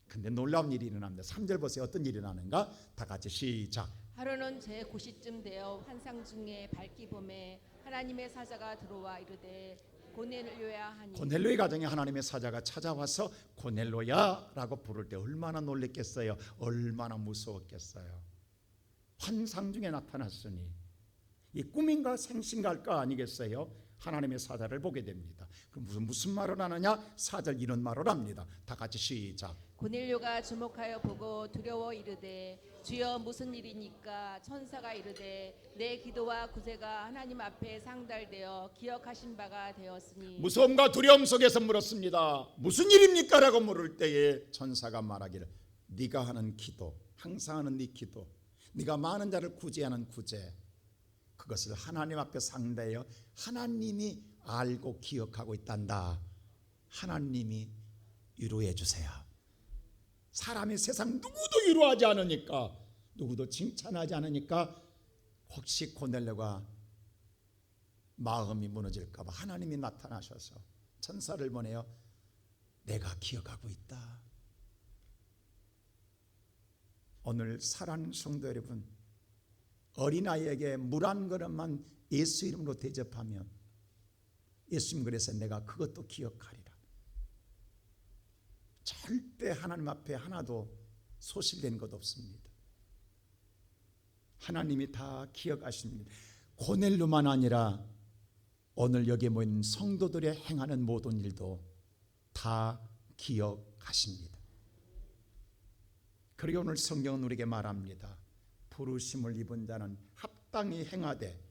근데 놀라운 일이 일어납니다. 3절 보세요. 어떤 일이 일어나는가? 다 같이 시작. 하루는 제 9시쯤 되어 환상 중에 밝기 봄에 하나님의 사자가 들어와 이르되 고넬료야 하니. 고넬료의 가정에 하나님의 사자가 찾아와서 고넬료야 라고 부를 때 얼마나 놀랬겠어요. 얼마나 무서웠겠어요. 환상 중에 나타났으니 이 꿈인가 생신가 할 거 아니겠어요. 하나님의 사자를 보게 됩니다. 그럼 무슨 말을 하느냐? 4절 이런 말을 합니다. 다 같이 시작. 고넬료가 주목하여 보고 두려워 이르되 주여 무슨 일이니까. 천사가 이르되 내 기도와 구제가 하나님 앞에 상달되어 기억하신 바가 되었으니. 무서움과 두려움 속에서 물었습니다. 무슨 일입니까? 라고 물을 때에 천사가 말하기를 네가 하는 기도, 항상 하는 네 기도, 네가 많은 자를 구제하는 구제, 그것을 하나님 앞에 상대하여 하나님이 알고 기억하고 있단다. 하나님이 위로해 주세요. 사람이 세상 누구도 위로하지 않으니까, 누구도 칭찬하지 않으니까 혹시 고넬료가 마음이 무너질까 봐 하나님이 나타나셔서 천사를 보내어 내가 기억하고 있다. 오늘 사랑하는 성도 여러분, 어린아이에게 물 한 그릇만 예수 이름으로 대접하면 예수님 그래서 내가 그것도 기억하리라. 절대 하나님 앞에 하나도 소실된 것 없습니다. 하나님이 다 기억하십니다. 고넬료만 아니라 오늘 여기에 모인 성도들의 행하는 모든 일도 다 기억하십니다. 그리고 오늘 성경은 우리에게 말합니다. 부르심을 입은 자는 합당히 행하되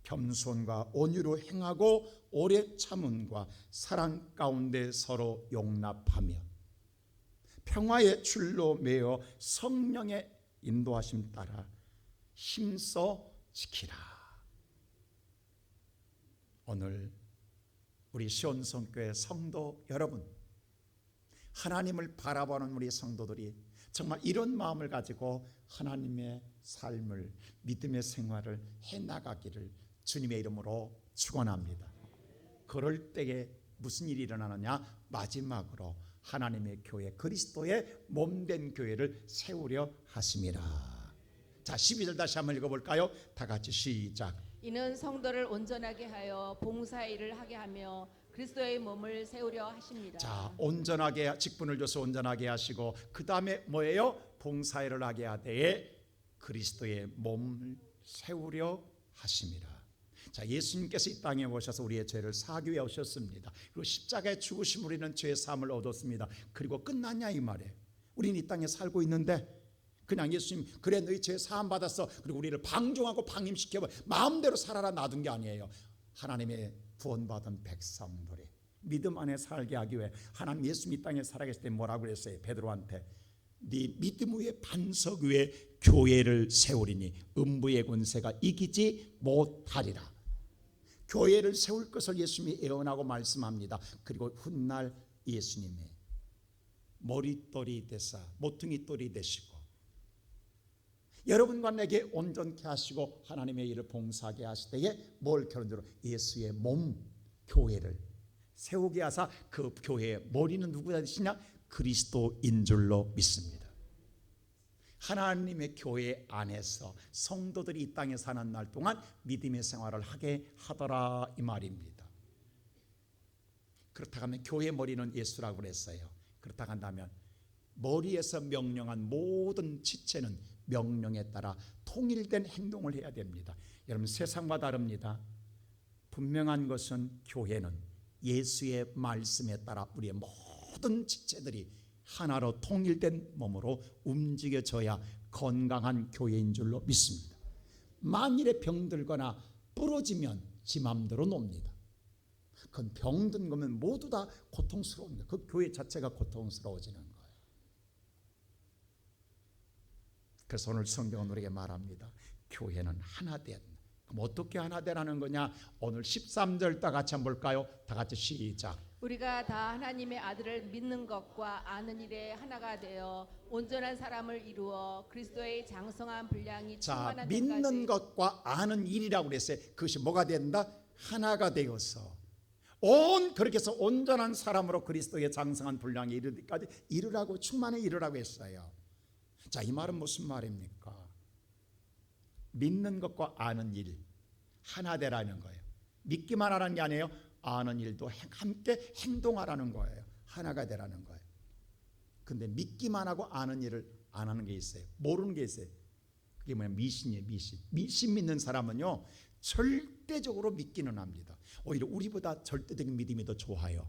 겸손과 온유로 행하고 오래 참음과 사랑 가운데 서로 용납하며 평화의 줄로 매어 성령의 인도하심 따라 힘써 지키라. 오늘 우리 시온성교회 성도 여러분, 하나님을 바라보는 우리 성도들이 정말 이런 마음을 가지고 하나님의 삶을, 믿음의 생활을 해나가기를 주님의 이름으로 축원합니다. 그럴 때에 무슨 일이 일어나느냐? 마지막으로 하나님의 교회, 그리스도의 몸된 교회를 세우려 하심이라. 자, 12절 다시 한번 읽어볼까요? 다 같이 시작. 이는 성도를 온전하게 하여 봉사의 일을 하게 하며 그리스도의 몸을 세우려 하십니다. 자, 온전하게, 직분을 줘서 온전하게 하시고 그 다음에 뭐예요? 봉사일을 하게 하되 그리스도의 몸을 세우려 하심이라. 자, 예수님께서 이 땅에 오셔서 우리의 죄를 사기 위해 오셨습니다. 그리고 십자가에 죽으심으로 우리는 죄의 사함을 얻었습니다. 그리고 끝났냐 이 말이에요. 우리는 이 땅에 살고 있는데 그냥 예수님 그래 너희 죄 사함 받았어, 그리고 우리를 방종하고 방임시켜 마음대로 살아라 놔둔 게 아니에요. 하나님의 구원받은 백성들이 믿음 안에 살게 하기 위해 하나님 예수님 이 땅에 살아계실 때 뭐라고 그랬어요? 베드로한테 네 믿음 위에 반석 위에 교회를 세우리니 음부의 권세가 이기지 못하리라. 교회를 세울 것을 예수님이 예언하고 말씀합니다. 그리고 훗날 예수님이 머릿돌이 되사 모퉁이돌이 되시고 여러분과 내게 온전케 하시고 하나님의 일을 봉사하게 하실 때에 뭘 결론적으로 예수의 몸 교회를 세우게 하사 그 교회의 머리는 누구가 되시냐? 그리스도인 줄로 믿습니다. 하나님의 교회 안에서 성도들이 이 땅에 사는 날 동안 믿음의 생활을 하게 하더라 이 말입니다. 그렇다고 하면 교회 머리는 예수라고 그랬어요. 그렇다고 한다면 머리에서 명령한 모든 지체는 명령에 따라 통일된 행동을 해야 됩니다. 여러분 세상과 다릅니다. 분명한 것은 교회는 예수의 말씀에 따라 우리의 모든 지체들이 하나로 통일된 몸으로 움직여져야 건강한 교회인 줄로 믿습니다. 만일에 병들거나 부러지면 지 맘대로 놉니다. 그건 병든 거면 모두 다 고통스러운 거예요. 그 교회 자체가 고통스러워지는 거예요. 그래서 오늘 성경은 우리에게 말합니다. 교회는 하나 된. 그럼 어떻게 하나 되라는 거냐? 오늘 13절 다 같이 한번 볼까요? 다 같이 시작. 우리가 다 하나님의 아들을 믿는 것과 아는 일에 하나가 되어 온전한 사람을 이루어 그리스도의 장성한 분량이 자, 충만한 믿는 데까지. 것과 아는 일이라고 그랬어요. 그것이 뭐가 된다? 하나가 되어서 그렇게 해서 온전한 사람으로 그리스도의 장성한 분량에 이르기까지 이르라고, 충만에 이르라고 했어요. 자, 이 말은 무슨 말입니까? 믿는 것과 아는 일 하나 되라는 거예요. 믿기만 하라는 게 아니에요. 아는 일도 함께 행동하라는 거예요. 하나가 되라는 거예요. 근데 믿기만 하고 아는 일을 안 하는 게 있어요. 모르는 게 있어요. 그게 뭐냐? 미신이에요. 미신 믿는 사람은요 절대적으로 믿기는 합니다. 오히려 우리보다 절대적인 믿음이 더 좋아요.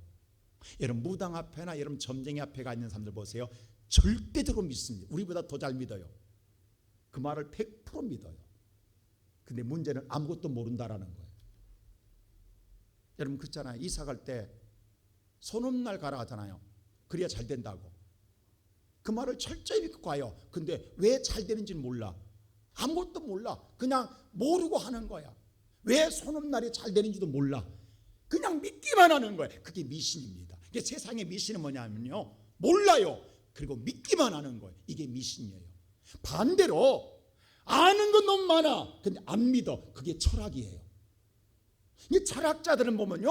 여러분 무당 앞에나 여러분 점쟁이 앞에 가 있는 사람들 보세요. 절대적으로 믿습니다. 우리보다 더 잘 믿어요. 그 말을 100% 믿어요. 근데 문제는 아무것도 모른다라는 거예요. 여러분 그렇잖아요. 이사 갈 때 소놈날 가라 하잖아요. 그래야 잘 된다고. 그 말을 철저히 믿고 가요. 근데 왜 잘 되는지는 몰라. 아무것도 몰라. 그냥 모르고 하는 거야. 왜 소놈날이 잘 되는지도 몰라. 그냥 믿기만 하는 거예요. 그게 미신입니다. 이게 세상의 미신은 뭐냐면요, 몰라요. 그리고 믿기만 하는 거예요. 이게 미신이에요. 반대로 아는 건 너무 많아. 근데 안 믿어. 그게 철학이에요. 이 철학자들은 보면요,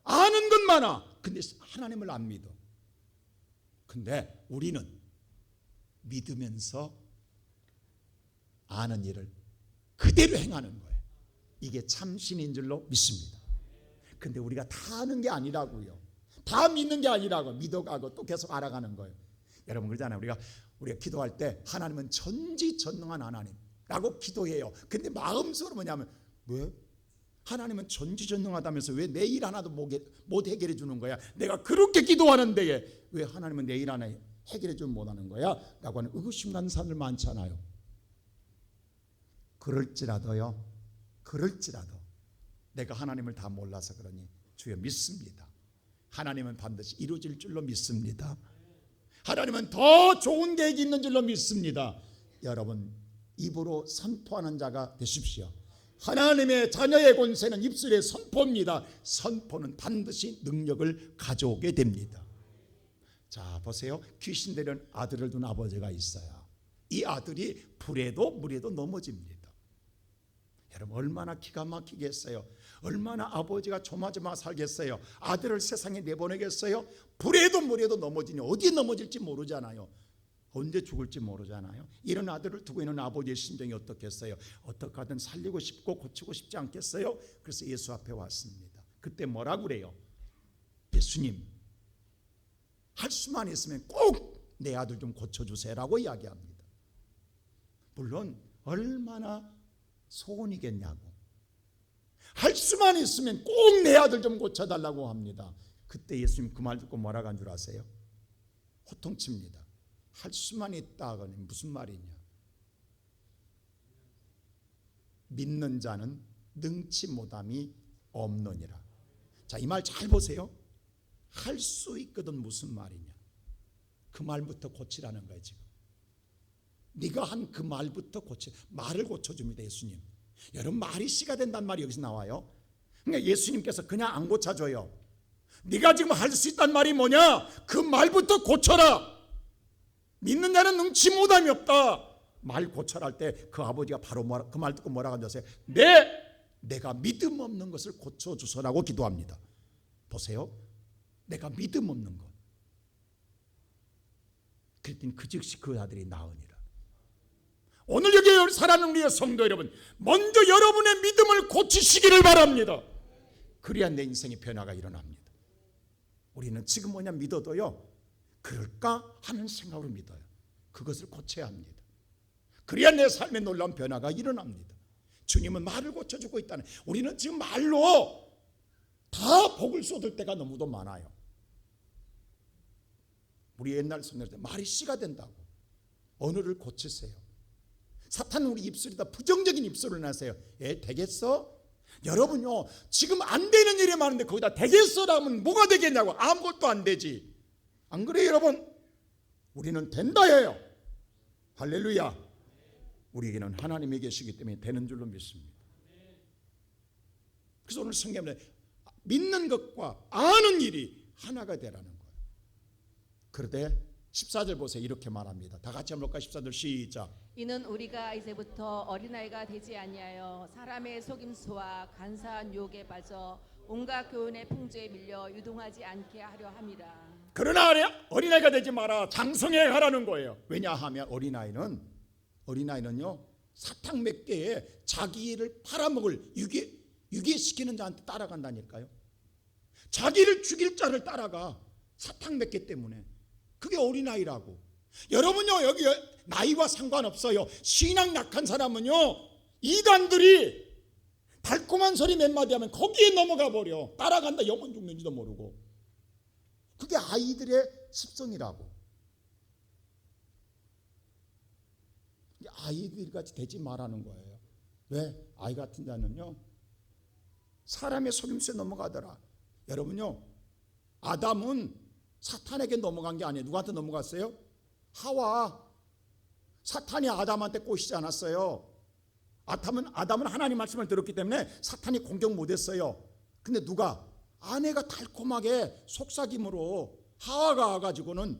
아는 건 많아. 근데 하나님을 안 믿어. 근데 우리는 믿으면서 아는 일을 그대로 행하는 거예요. 이게 참신인 줄로 믿습니다. 근데 우리가 다 아는 게 아니라고요. 다 믿는 게 아니라고, 믿어가고 또 계속 알아가는 거예요. 여러분 그러잖아요. 우리가 기도할 때 하나님은 전지전능한 하나님라고 기도해요. 근데 마음속으로 뭐냐면, 왜? 하나님은 전지전능하다면서 왜 내 일 하나도 못 해결해 주는 거야? 내가 그렇게 기도하는데 왜 하나님은 내 일 하나 해결해 주면 못하는 거야? 라고 하는 의구심 갖는 사람들 많잖아요. 그럴지라도 내가 하나님을 다 몰라서 그러니 주여 믿습니다. 하나님은 반드시 이루어질 줄로 믿습니다. 하나님은 더 좋은 계획이 있는 줄로 믿습니다. 여러분 입으로 선포하는 자가 되십시오. 하나님의 자녀의 권세는 입술의 선포입니다. 선포는 반드시 능력을 가져오게 됩니다. 자 보세요. 귀신 들린 아들을 둔 아버지가 있어요. 이 아들이 불에도 물에도 넘어집니다. 여러분 얼마나 기가 막히겠어요. 얼마나 아버지가 조마조마 살겠어요. 아들을 세상에 내보내겠어요. 불에도 물에도 넘어지니 어디에 넘어질지 모르잖아요. 언제 죽을지 모르잖아요. 이런 아들을 두고 있는 아버지의 심정이 어떻겠어요? 어떻게 하든 살리고 싶고 고치고 싶지 않겠어요? 그래서 예수 앞에 왔습니다. 그때 뭐라고 그래요? 예수님, 할 수만 있으면 꼭 내 아들 좀 고쳐주세요라고 이야기합니다. 물론 얼마나 소원이겠냐고. 할 수만 있으면 꼭 내 아들 좀 고쳐달라고 합니다. 그때 예수님 그 말 듣고 뭐라고 한 줄 아세요? 호통칩니다. 할 수만 있다고는 무슨 말이냐? 믿는 자는 능치 못함이 없느니라. 자, 이 말 잘 보세요. 할 수 있거든 무슨 말이냐? 그 말부터 고치라는 거예요. 지금 네가 한 그 말부터 말을 고쳐줍니다. 예수님. 여러분 말이 씨가 된다는 말이 여기서 나와요. 그러니까 예수님께서 그냥 안 고쳐줘요. 네가 지금 할 수 있다는 말이 뭐냐? 그 말부터 고쳐라. 믿는 자는 능치 못함이 없다. 말 고쳐라 할 때 그 아버지가 바로 그 말 듣고 뭐라고 하셨어요? 내가 믿음 없는 것을 고쳐주소라고 기도합니다. 보세요. 내가 믿음 없는 것. 그랬더니 그 즉시 그 아들이 나으니라. 오늘 여기 살아가는 우리의 성도 여러분, 먼저 여러분의 믿음을 고치시기를 바랍니다. 그래야 내 인생의 변화가 일어납니다. 우리는 지금 뭐냐 믿어도요, 그럴까 하는 생각으로 믿어요. 그것을 고쳐야 합니다. 그래야 내 삶의 놀라운 변화가 일어납니다. 주님은 말을 고쳐주고 있다는, 우리는 지금 말로 다 복을 쏟을 때가 너무도 많아요. 우리 옛날 성경에 말이 씨가 된다고. 언어를 고치세요. 사탄은 우리 입술에다 부정적인 입술을 내세요. 되겠어? 여러분요, 지금 안 되는 일이 많은데 거기다 되겠어라면 뭐가 되겠냐고. 아무것도 안 되지. 안 그래요 여러분? 우리는 된다 해요. 할렐루야. 우리에게는 하나님이 계시기 때문에 되는 줄로 믿습니다. 그래서 오늘 성경에 믿는 것과 아는 일이 하나가 되라는 거예요. 그런데 14절 보세요. 이렇게 말합니다. 다 같이 한번 볼까요? 14절 시작. 이는 우리가 이제부터 어린아이가 되지 아니하여 사람의 속임수와 간사한 유혹에 빠져 온갖 교훈의 풍조에 밀려 유동하지 않게 하려 함이라. 그러나 어린아이가 되지 마라. 장성해 가라는 거예요. 왜냐하면 어린아이는요, 사탕 몇 개에 자기를 팔아먹을 유괴시키는 자한테 따라간다니까요. 자기를 죽일 자를 따라가. 사탕 몇 개 때문에. 그게 어린아이라고. 여러분요, 여기 나이와 상관없어요. 신앙 약한 사람은요, 이단들이 달콤한 소리 몇 마디 하면 거기에 넘어가 버려. 따라간다. 영원 죽는지도 모르고. 그게 아이들의 습성이라고. 아이들같이 되지 말라는 거예요. 왜? 아이 같은 자는요, 사람의 속임수에 넘어가더라. 여러분요, 아담은 사탄에게 넘어간 게 아니에요. 누구한테 넘어갔어요? 하와. 사탄이 아담한테 꼬시지 않았어요. 아담은 하나님 말씀을 들었기 때문에 사탄이 공격 못했어요. 근데 누가? 아내가 달콤하게 속삭임으로 하와가 와가지고는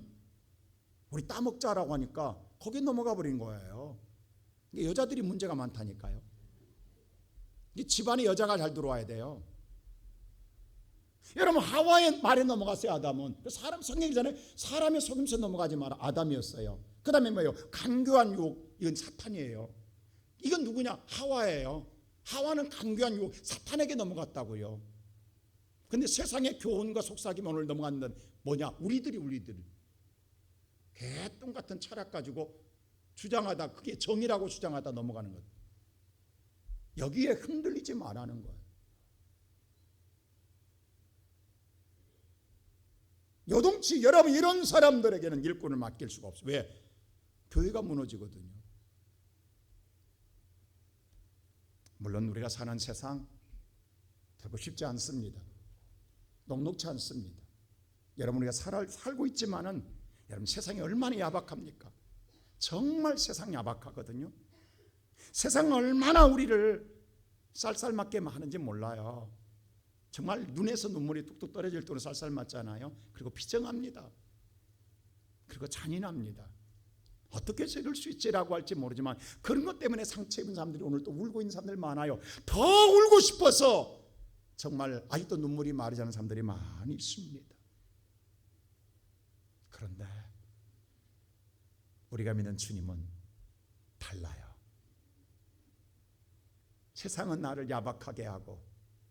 우리 따먹자라고 하니까 거기에 넘어가 버린 거예요. 여자들이 문제가 많다니까요. 집안에 여자가 잘 들어와야 돼요. 여러분, 하와의 말에 넘어갔어요. 아담은. 사람 성경이 전에 사람의 속임수에 넘어가지 마라. 아담이었어요. 그 다음에 뭐예요? 간교한 유혹. 이건 사탄이에요. 이건 누구냐? 하와예요. 하와는 간교한 유혹, 사탄에게 넘어갔다고요. 근데 세상의 교훈과 속삭임 오늘 넘어가는 건 뭐냐? 우리들 개똥 같은 철학 가지고 주장하다, 그게 정의라고 주장하다 넘어가는 것. 여기에 흔들리지 말라는 거예요. 요동치. 여러분, 이런 사람들에게는 일꾼을 맡길 수가 없어요. 왜? 교회가 무너지거든요. 물론 우리가 사는 세상 결코 쉽지 않습니다. 녹록치 않습니다. 여러분, 우리가 살고 있지만은 여러분, 세상이 얼마나 야박합니까? 정말 세상 야박하거든요. 세상 얼마나 우리를 쌀쌀맞게 하는지 몰라요. 정말 눈에서 눈물이 뚝뚝 떨어질 정도로 쌀쌀맞잖아요. 그리고 비정합니다. 그리고 잔인합니다. 어떻게 이럴 수 있지라고 할지 모르지만 그런 것 때문에 상처 입은 사람들이 오늘 또 울고 있는 사람들 많아요. 더 울고 싶어서 정말 아직도 눈물이 마르지 않은 사람들이 많이 있습니다. 그런데 우리가 믿는 주님은 달라요. 세상은 나를 야박하게 하고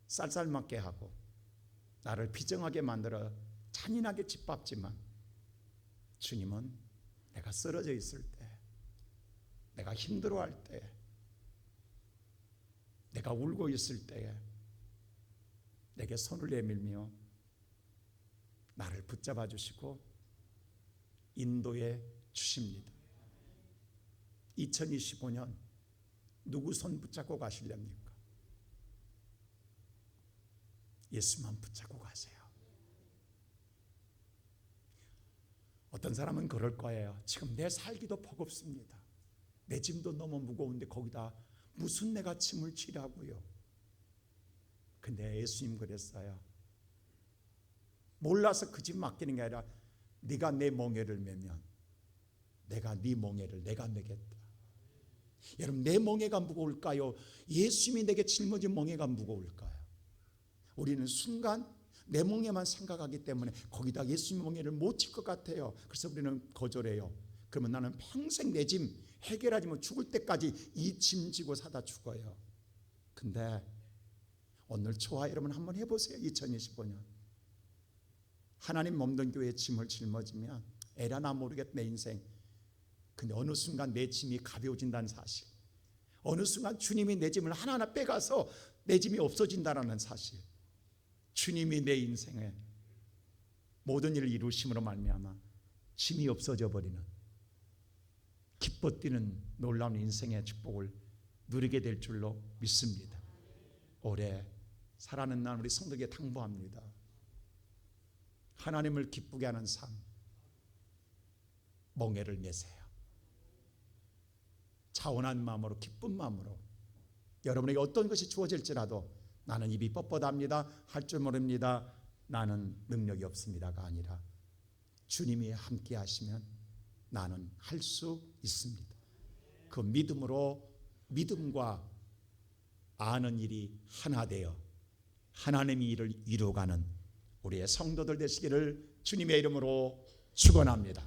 쌀쌀맞게 하고 나를 비정하게 만들어 잔인하게 짓밟지만 주님은 내가 쓰러져 있을 때, 내가 힘들어할 때, 내가 울고 있을 때에 내게 손을 내밀며 나를 붙잡아 주시고 인도해 주십니다. 2025년 누구 손 붙잡고 가시렵니까? 예수만 붙잡고 가세요. 어떤 사람은 그럴 거예요. 지금 내 살기도 버겁습니다. 내 짐도 너무 무거운데 거기다 무슨 내가 짐을 지라고요. 근데 예수님 그랬어요. 몰라서 그 짐 맡기는 게 아니라 네가 내 멍에를 메면 내가 네 멍에를 내가 메겠다. 여러분, 내 멍에가 무거울까요? 예수님이 내게 짊어진 멍에가 무거울까요? 우리는 순간 내 멍에만 생각하기 때문에 거기다 예수님 멍에를 못 질 것 같아요. 그래서 우리는 거절해요. 그러면 나는 평생 내 짐 해결하지 못 죽을 때까지 이 짐 지고 사다 죽어요. 근데 오늘 저와 여러분 한번 해보세요. 2025년 하나님 몸된 교회의 짐을 짊어지면 에라 나 모르겠다 내 인생. 근데 어느 순간 내 짐이 가벼워진다는 사실, 어느 순간 주님이 내 짐을 하나하나 빼가서 내 짐이 없어진다는 사실, 주님이 내 인생에 모든 일을 이루심으로 말미암아 짐이 없어져 버리는 기뻐 뛰는 놀라운 인생의 축복을 누리게 될 줄로 믿습니다. 올해 살아가는 날 우리 성도에게 당부합니다. 하나님을 기쁘게 하는 삶, 멍에를 메세요. 차원한 마음으로, 기쁜 마음으로 여러분에게 어떤 것이 주어질지라도 나는 입이 뻣뻣합니다, 할 줄 모릅니다, 나는 능력이 없습니다가 아니라 주님이 함께 하시면 나는 할 수 있습니다. 그 믿음으로, 믿음과 아는 일이 하나 되어 하나님의 일을 이루어가는 우리의 성도들 되시기를 주님의 이름으로 축원합니다.